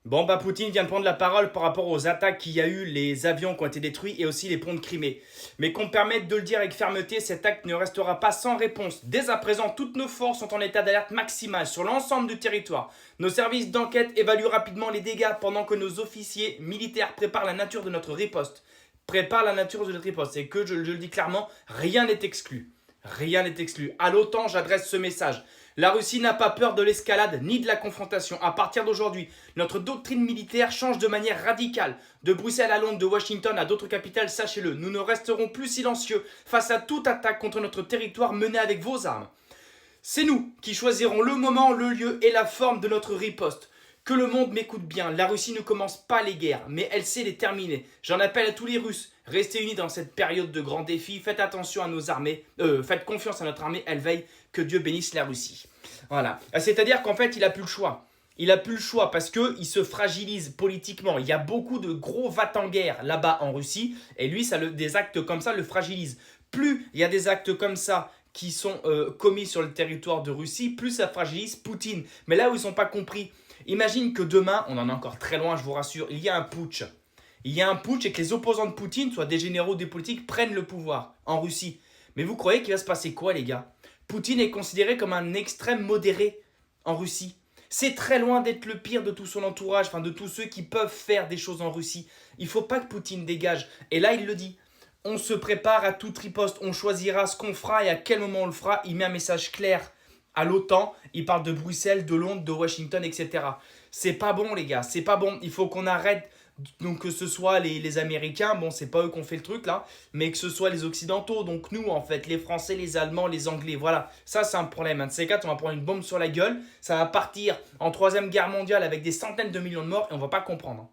Bon, bah Poutine vient de prendre la parole par rapport aux attaques qu'il y a eu, les avions qui ont été détruits et aussi les ponts de Crimée. Mais qu'on me permette de le dire avec fermeté, cet acte ne restera pas sans réponse. Dès à présent, toutes nos forces sont en état d'alerte maximale sur l'ensemble du territoire. Nos services d'enquête évaluent rapidement les dégâts pendant que nos officiers militaires préparent la nature de notre riposte. Préparent la nature de notre riposte. Et que je le dis clairement, rien n'est exclu. Rien n'est exclu. À l'OTAN, j'adresse ce message. La Russie n'a pas peur de l'escalade ni de la confrontation. À partir d'aujourd'hui, notre doctrine militaire change de manière radicale. De Bruxelles à Londres, de Washington à d'autres capitales, sachez-le, nous ne resterons plus silencieux face à toute attaque contre notre territoire menée avec vos armes. C'est nous qui choisirons le moment, le lieu et la forme de notre riposte. Que le monde m'écoute bien, la Russie ne commence pas les guerres, mais elle sait les terminer. J'en appelle à tous les Russes, restez unis dans cette période de grands défis, faites attention à nos armées, faites confiance à notre armée, elle veille, que Dieu bénisse la Russie. Voilà, c'est-à-dire qu'en fait il n'a plus le choix. Il n'a plus le choix parce qu'il se fragilise politiquement. Il y a beaucoup de gros va-t-en-guerre là-bas en Russie, et lui, des actes comme ça le fragilisent. Plus il y a des actes comme ça qui sont commis sur le territoire de Russie, plus ça fragilise Poutine. Mais là où ils n'ont pas compris, imagine que demain, on en est encore très loin, je vous rassure, il y a un putsch. Il y a un putsch et que les opposants de Poutine, soit des généraux, des politiques, prennent le pouvoir en Russie. Mais vous croyez qu'il va se passer quoi, les gars? Poutine est considéré comme un extrême modéré en Russie. C'est très loin d'être le pire de tout son entourage, enfin de tous ceux qui peuvent faire des choses en Russie. Il ne faut pas que Poutine dégage. Et là, il le dit. On se prépare à toute riposte, on choisira ce qu'on fera et à quel moment on le fera. Il met un message clair à l'OTAN, il parle de Bruxelles, de Londres, de Washington, etc. C'est pas bon, les gars, c'est pas bon. Il faut qu'on arrête, donc que ce soit les Américains, bon, c'est pas eux qui ont fait le truc là, mais que ce soit les Occidentaux, donc nous en fait, les Français, les Allemands, les Anglais, voilà. Ça, c'est un problème. Un de ces quatre, on va prendre une bombe sur la gueule, ça va partir en troisième guerre mondiale avec des centaines de millions de morts et on va pas comprendre.